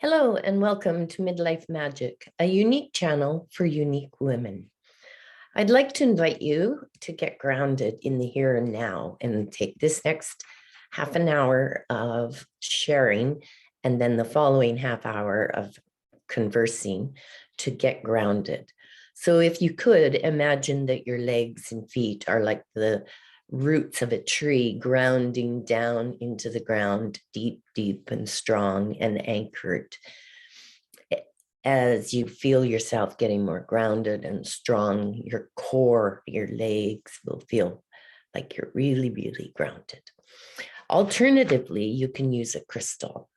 Hello and welcome to Midlife Magic, a unique channel for unique women. I'd like to invite you to get grounded in the here and now and take this next half an hour of sharing and then the following half hour of conversing to get grounded. So if you could imagine that your legs and feet are like the roots of a tree grounding down into the ground, deep, deep and strong and anchored. As you feel yourself getting more grounded and strong, your core, your legs will feel like you're really, really grounded. Alternatively, you can use a crystal.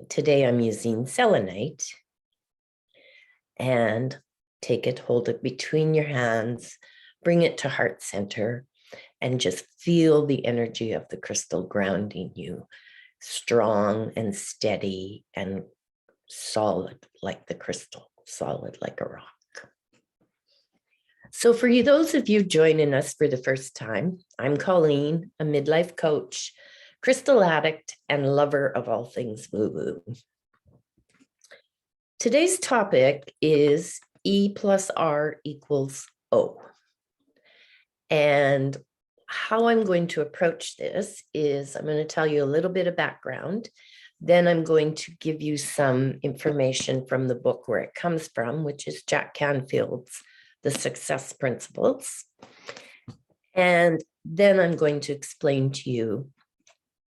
Today I'm using selenite, and take it, hold it between your hands, bring it to heart center, and just feel the energy of the crystal grounding you, strong and steady and solid like the crystal, solid like a rock. So for you, those of you joining us for the first time, I'm Colleen, a midlife coach, crystal addict, and lover of all things woo-woo. Today's topic is E plus R equals O. And how I'm going to approach this is I'm going to tell you a little bit of background. Then I'm going to give you some information from the book where it comes from, which is Jack Canfield's The Success Principles. And then I'm going to explain to you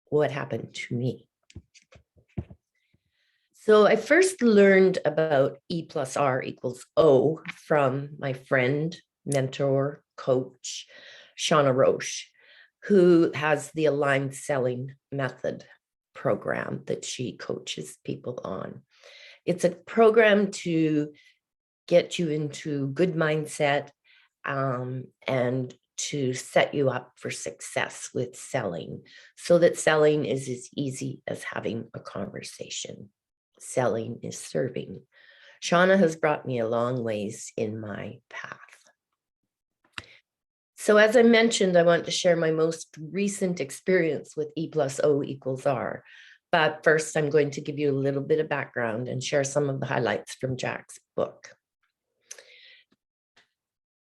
what happened to me. So I first learned about E plus R equals O from my friend, mentor, coach, Shauna Roche, who has the aligned selling method program that she coaches people on. It's a program to get you into good mindset and to set you up for success with selling, so that selling is as easy as having a conversation. Selling is serving. Shauna has brought me a long ways in my path. So as I mentioned, I want to share my most recent experience with E plus O equals R. But first, I'm going to give you a little bit of background and share some of the highlights from Jack's book.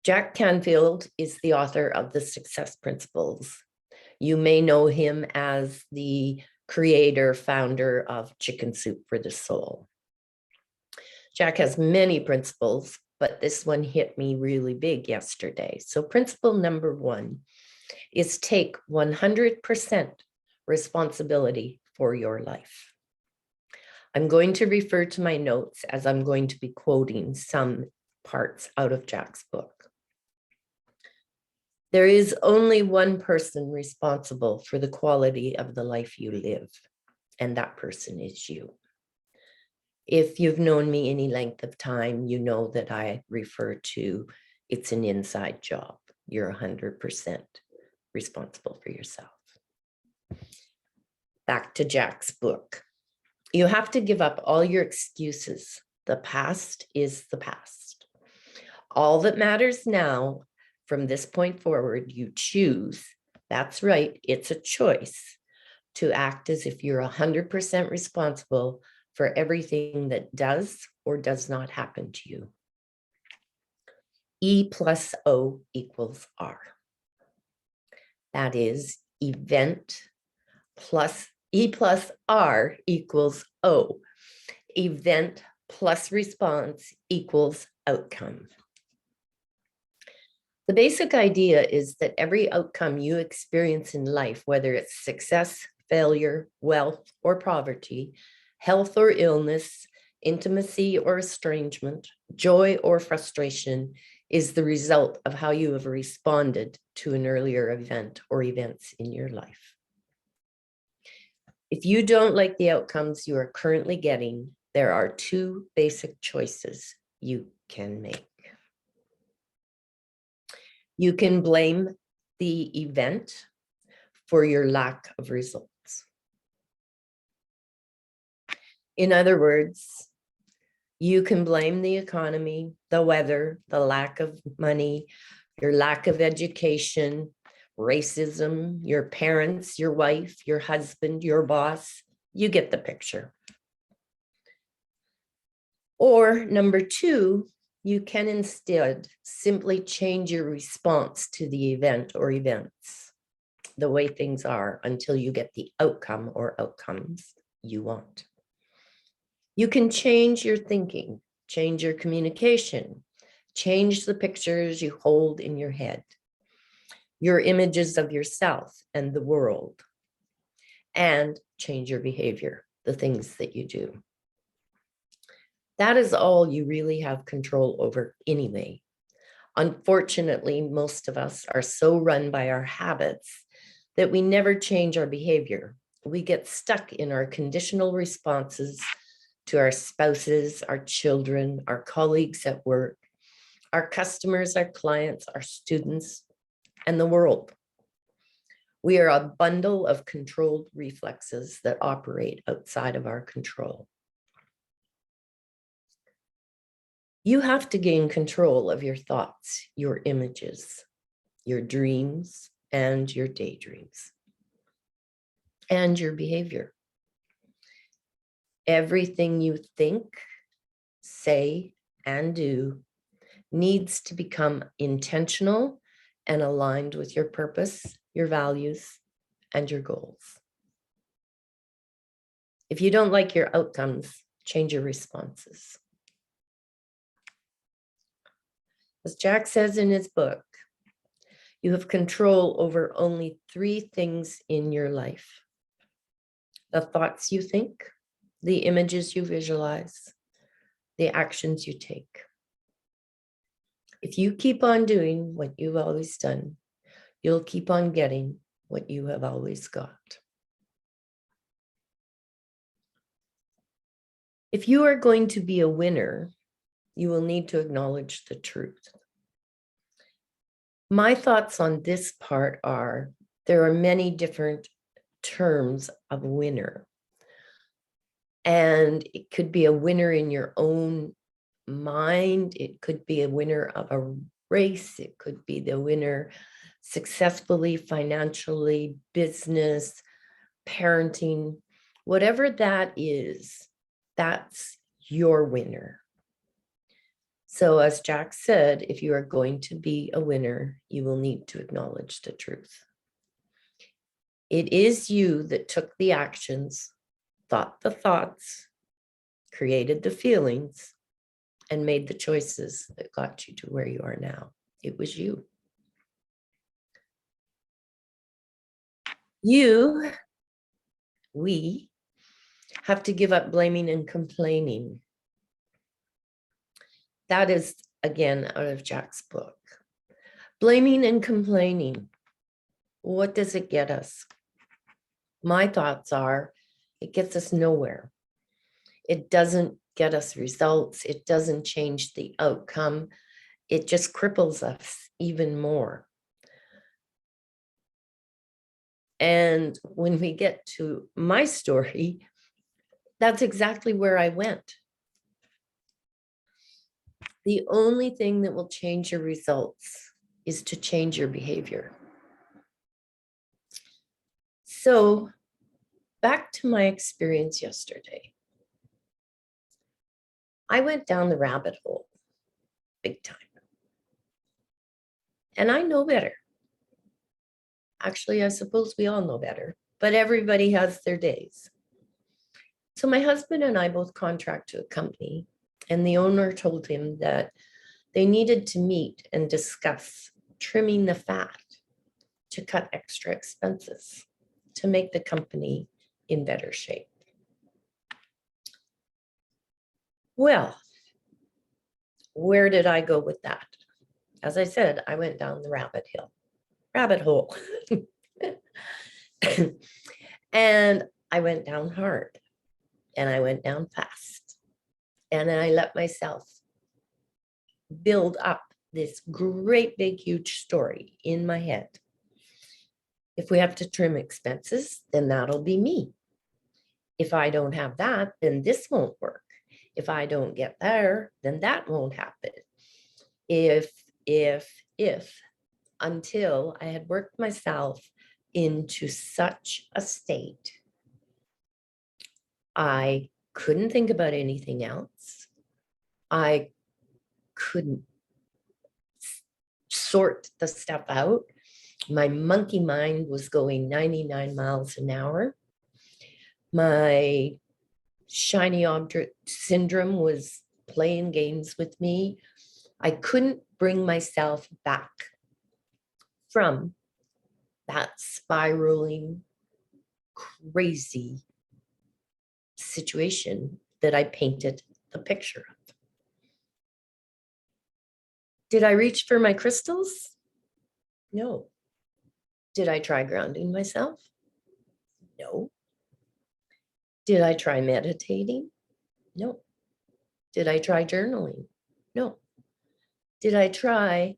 Jack Canfield is the author of The Success Principles. You may know him as the creator, founder of Chicken Soup for the Soul. Jack has many principles, but this one hit me really big yesterday. So principle number one is take 100% responsibility for your life. I'm going to refer to my notes as I'm going to be quoting some parts out of Jack's book. There is only one person responsible for the quality of the life you live, and that person is you. If you've known me any length of time, you know that I refer to it's an inside job. You're 100% responsible for yourself. Back to Jack's book. You have to give up all your excuses. The past is the past. All that matters now, from this point forward, you choose, that's right, it's a choice, to act as if you're 100% responsible for everything that does or does not happen to you. E plus O equals R. That is event plus E plus R equals O. Event plus response equals outcome. The basic idea is that every outcome you experience in life, whether it's success, failure, wealth, or poverty, health or illness, intimacy or estrangement, joy or frustration, is the result of how you have responded to an earlier event or events in your life. If you don't like the outcomes you are currently getting, there are two basic choices you can make. You can blame the event for your lack of results. In other words, you can blame the economy, the weather, the lack of money, your lack of education, racism, your parents, your wife, your husband, your boss. You get the picture. Or number two, you can instead simply change your response to the event or events, the way things are, until you get the outcome or outcomes you want. You can change your thinking, change your communication, change the pictures you hold in your head, your images of yourself and the world, and change your behavior, the things that you do. That is all you really have control over anyway. Unfortunately, most of us are so run by our habits that we never change our behavior. We get stuck in our conditional responses to our spouses, our children, our colleagues at work, our customers, our clients, our students, and the world. We are a bundle of controlled reflexes that operate outside of our control. You have to gain control of your thoughts, your images, your dreams, and your daydreams, and your behavior. Everything you think, say, and do needs to become intentional and aligned with your purpose, your values, and your goals. If you don't like your outcomes, change your responses. As Jack says in his book, you have control over only 3 things in your life: the thoughts you think, the images you visualize, the actions you take. If you keep on doing what you've always done, you'll keep on getting what you have always got. If you are going to be a winner, you will need to acknowledge the truth. My thoughts on this part are, there are many different terms of winner. And it could be a winner in your own mind. It could be a winner of a race. It could be the winner successfully, financially, business, parenting, whatever that is, that's your winner. So as Jack said, if you are going to be a winner, you will need to acknowledge the truth. It is you that took the actions, thought the thoughts, created the feelings, and made the choices that got you to where you are now. It was you. We have to give up blaming and complaining. That is, again, out of Jack's book. Blaming and complaining. What does it get us? My thoughts are, it gets us nowhere. It doesn't get us results. It doesn't change the outcome. It just cripples us even more. And when we get to my story, that's exactly where I went. The only thing that will change your results is to change your behavior. So back to my experience yesterday. I went down the rabbit hole big time. And I know better. Actually, I suppose we all know better, but everybody has their days. So my husband and I both contract to a company, and the owner told him that they needed to meet and discuss trimming the fat to cut extra expenses to make the company in better shape. Well, where did I go with that? As I said, I went down the rabbit hole. And I went down hard, and I went down fast, and I let myself build up this great big huge story in my head. If we have to trim expenses, then that'll be me. If I don't have that, then this won't work. If I don't get there, then that won't happen. If, until I had worked myself into such a state, I couldn't think about anything else. I couldn't sort the stuff out. My monkey mind was going 99 miles an hour. My shiny object syndrome was playing games with me. I couldn't bring myself back from that spiraling, crazy situation that I painted the picture of. Did I reach for my crystals? No. Did I try grounding myself? No. Did I try meditating? No. Did I try journaling? No. Did I try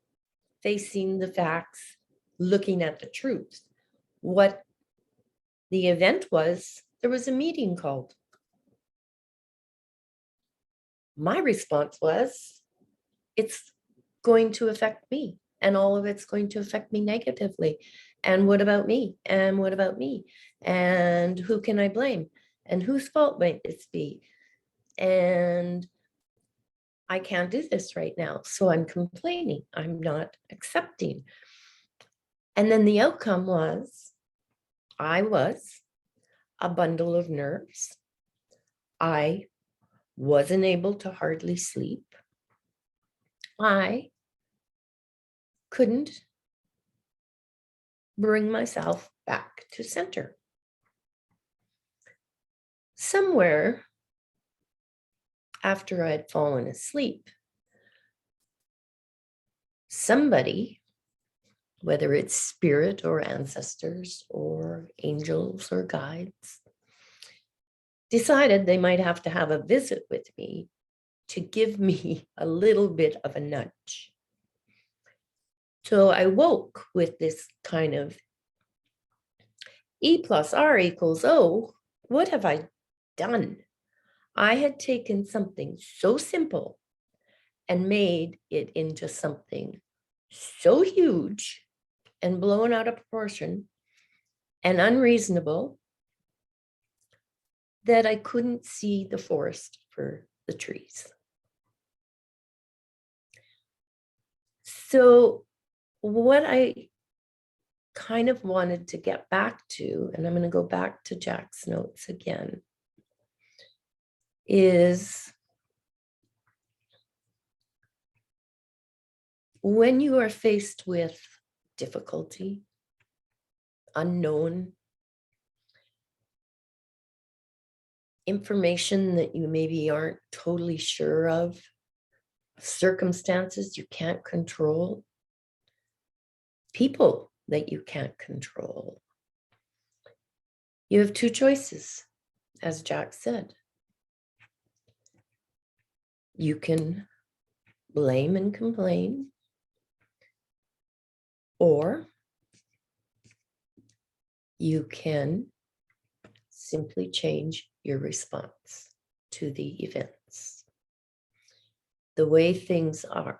facing the facts, looking at the truth? What the event was, there was a meeting called. My response was, it's going to affect me, and all of it's going to affect me negatively. And what about me? And what about me? And who can I blame? And whose fault might this be? And I can't do this right now. So I'm complaining. I'm not accepting. And then the outcome was, I was a bundle of nerves. I wasn't able to hardly sleep. I couldn't bring myself back to center. Somewhere after I had fallen asleep, somebody, whether it's spirit or ancestors or angels or guides, decided they might have to have a visit with me to give me a little bit of a nudge. So I woke with this kind of E plus R equals O. What have I done? I had taken something so simple and made it into something so huge and blown out of proportion and unreasonable that I couldn't see the forest for the trees. So what I kind of wanted to get back to, and I'm going to go back to Jack's notes again, is when you are faced with difficulty, unknown information that you maybe aren't totally sure of, circumstances you can't control, people that you can't control, you have two choices, as Jack said. You can blame and complain, or you can simply change your response to the events, the way things are,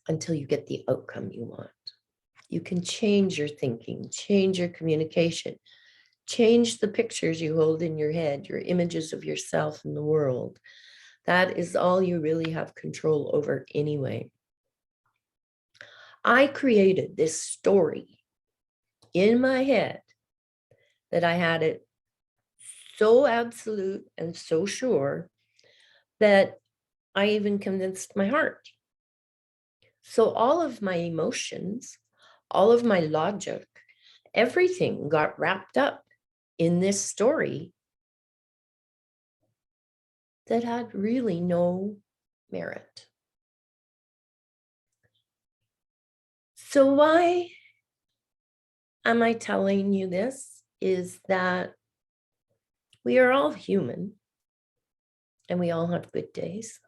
until you get the outcome you want. You can change your thinking, change your communication, change the pictures you hold in your head, your images of yourself in the world. That is all you really have control over anyway. I created this story in my head that I had it so absolute and so sure that I even convinced my heart. So all of my emotions, all of my logic, everything got wrapped up in this story that had really no merit. So why am I telling you this? Is that we are all human, and we all have good days,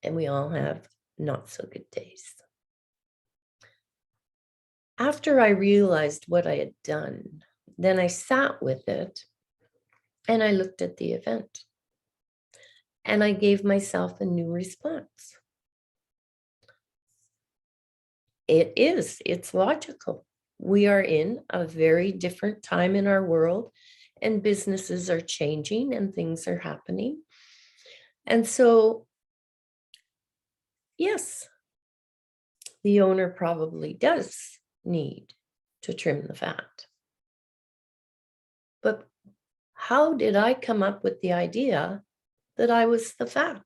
and we all have not so good days. After I realized what I had done, then I sat with it and I looked at the event and I gave myself a new response. It's logical. We are in a very different time in our world, and businesses are changing and things are happening. And so, yes, the owner probably does need to trim the fat. But how did I come up with the idea that I was the fat?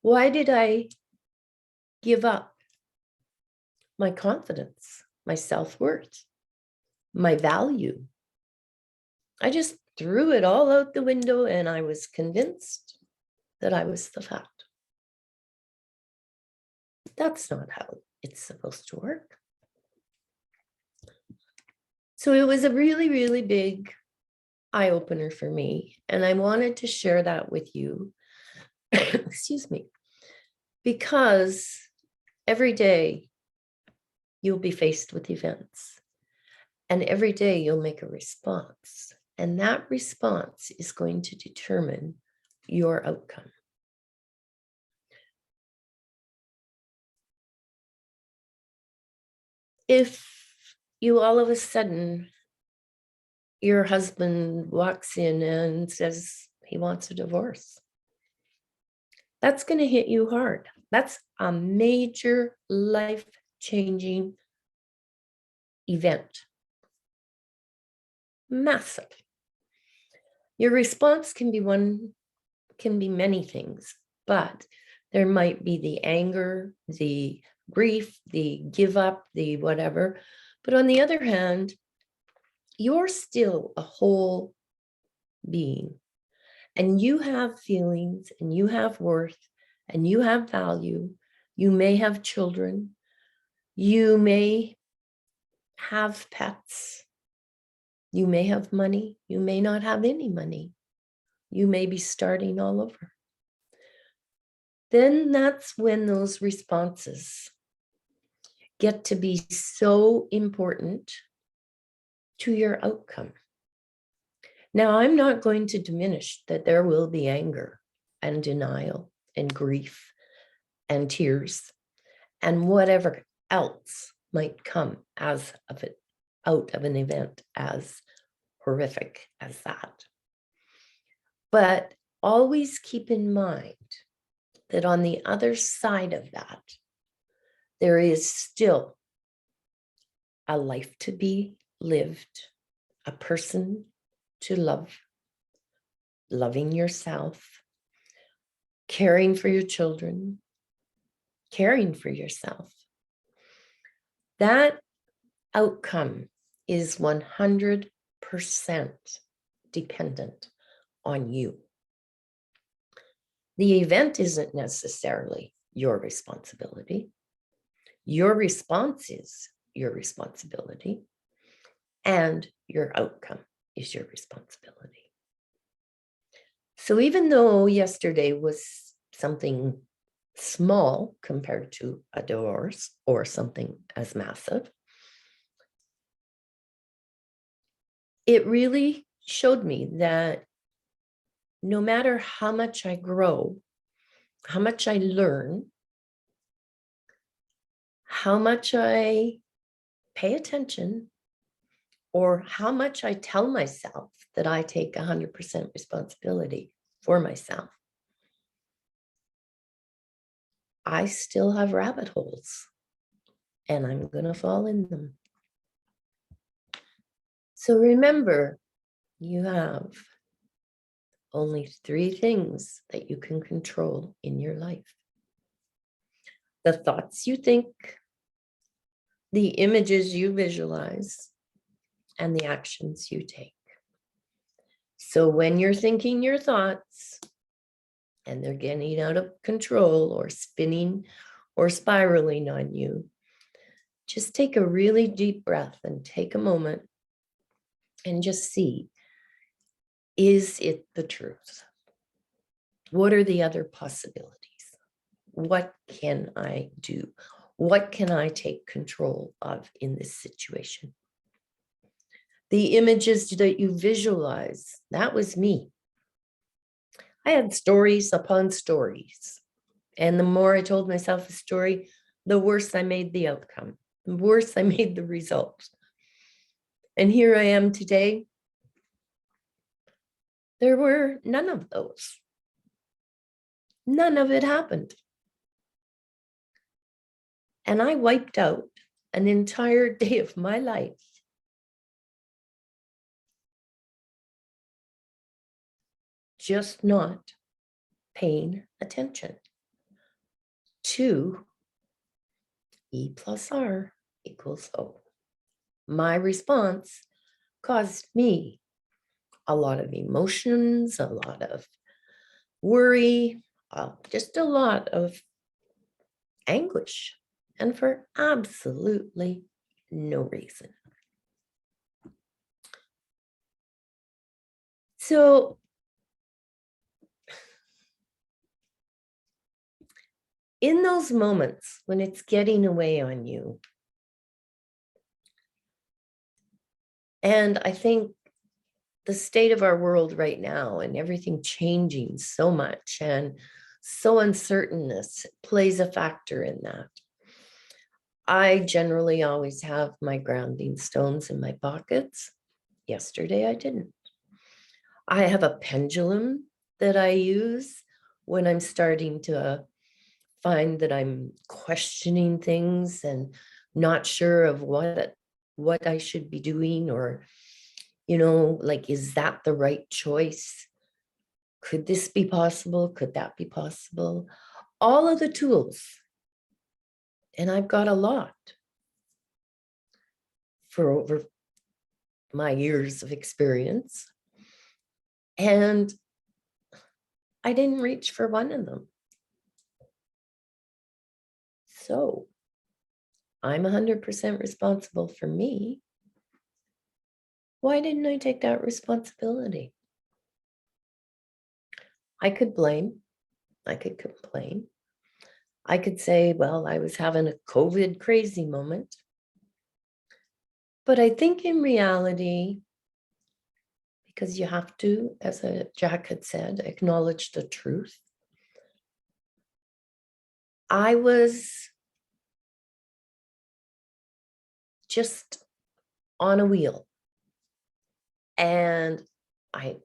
Why did I give up my confidence, my self-worth, my value? I just threw it all out the window and I was convinced that I was the fat. That's not how it's supposed to work. So it was a really, really big eye-opener for me. And I wanted to share that with you, excuse me, because every day you'll be faced with events and every day you'll make a response. And that response is going to determine your outcome. If you all of a sudden, your husband walks in and says he wants a divorce, that's going to hit you hard. That's a major life-changing event. Massive. Your response can be many things, but there might be the anger, the grief, the give up, the whatever. But on the other hand, you're still a whole being and you have feelings and you have worth and you have value. You may have children. You may have pets. You may have money. You may not have any money. You may be starting all over. Then that's when those responses get to be so important to your outcome. Now, I'm not going to diminish that there will be anger and denial and grief and tears and whatever else might come out of an event as horrific as that. But always keep in mind that on the other side of that, there is still a life to be lived, a person to love, loving yourself, caring for your children, caring for yourself. That outcome is 100% dependent on you. The event isn't necessarily your responsibility. Your response is your responsibility, and your outcome is your responsibility. So even though yesterday was something small compared to a divorce or something as massive, it really showed me that no matter how much I grow, how much I learn, how much I pay attention, or how much I tell myself that I take 100% responsibility for myself, I still have rabbit holes and I'm going to fall in them. So remember, you have only 3 things that you can control in your life: the thoughts you think, the images you visualize, and the actions you take. So when you're thinking your thoughts and they're getting out of control or spinning or spiraling on you, just take a really deep breath and take a moment and just see, is it the truth? What are the other possibilities? What can I do? What can I take control of in this situation? The images that you visualize, that was me. I had stories upon stories. And the more I told myself a story, the worse I made the outcome, the worse I made the result. And here I am today. There were none of those. None of it happened. And I wiped out an entire day of my life just not paying attention to E plus R equals O. My response caused me a lot of emotions, a lot of worry, just a lot of anguish, and for absolutely no reason. So in those moments when it's getting away on you, and I think the state of our world right now and everything changing so much and so uncertainness plays a factor in that. I generally always have my grounding stones in my pockets. Yesterday I didn't. I have a pendulum that I use when I'm starting to find that I'm questioning things and not sure of what I should be doing, or, like, is that the right choice? Could this be possible? Could that be possible? All of the tools. And I've got a lot for over my years of experience. And I didn't reach for one of them. So I'm 100% responsible for me. Why didn't I take that responsibility? I could blame, I could complain. I could say, well, I was having a COVID crazy moment. But I think in reality, because you have to, as Jack had said, acknowledge the truth. I was just on a wheel, and I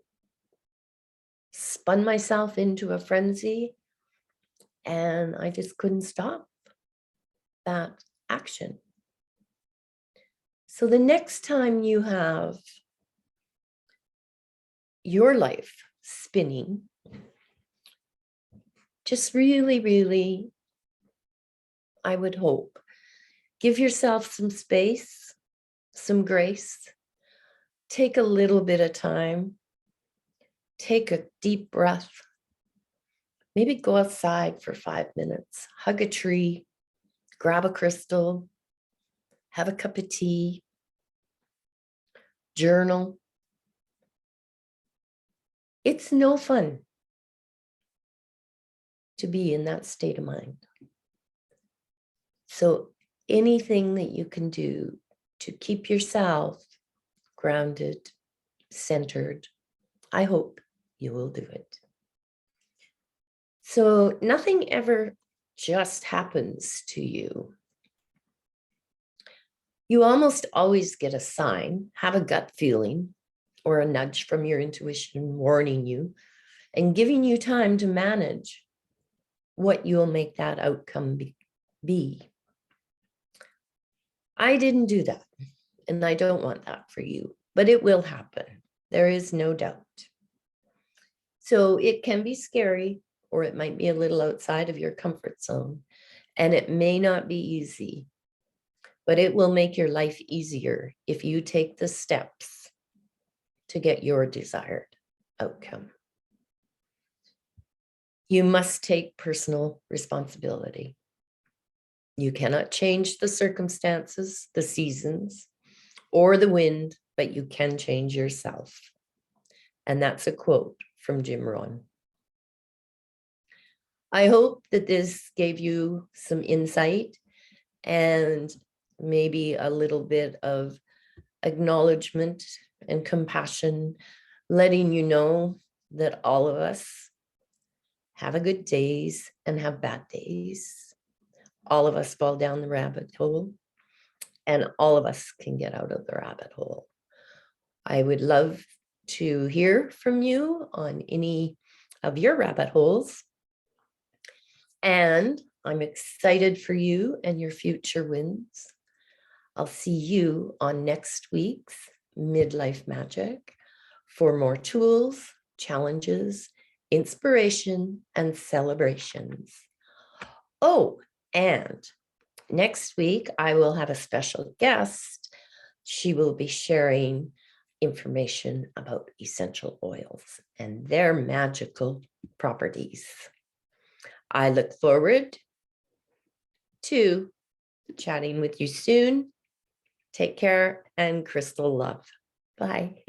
spun myself into a frenzy, and I just couldn't stop that action. So the next time you have your life spinning, just really, really, I would hope, give yourself some space, some grace, take a little bit of time, take a deep breath, maybe go outside for 5 minutes, hug a tree, grab a crystal, have a cup of tea, journal. It's no fun to be in that state of mind. So anything that you can do to keep yourself grounded, centered, I hope you will do it. So nothing ever just happens to you. You almost always get a sign, have a gut feeling, or a nudge from your intuition warning you and giving you time to manage what you'll make that outcome be. I didn't do that, and I don't want that for you, but it will happen. There is no doubt. So it can be scary, or it might be a little outside of your comfort zone, and it may not be easy, but it will make your life easier if you take the steps to get your desired outcome. You must take personal responsibility. You cannot change the circumstances, the seasons, or the wind, but you can change yourself. And that's a quote from Jim Rohn. I hope that this gave you some insight and maybe a little bit of acknowledgement and compassion, letting you know that all of us have a good days and have bad days. All of us fall down the rabbit hole, and all of us can get out of the rabbit hole. I would love to hear from you on any of your rabbit holes. And I'm excited for you and your future wins. I'll see you on next week's Midlife Magic for more tools, challenges, inspiration, and celebrations. Oh, and next week, I will have a special guest. She will be sharing information about essential oils and their magical properties. I look forward to chatting with you soon. Take care and crystal love. Bye.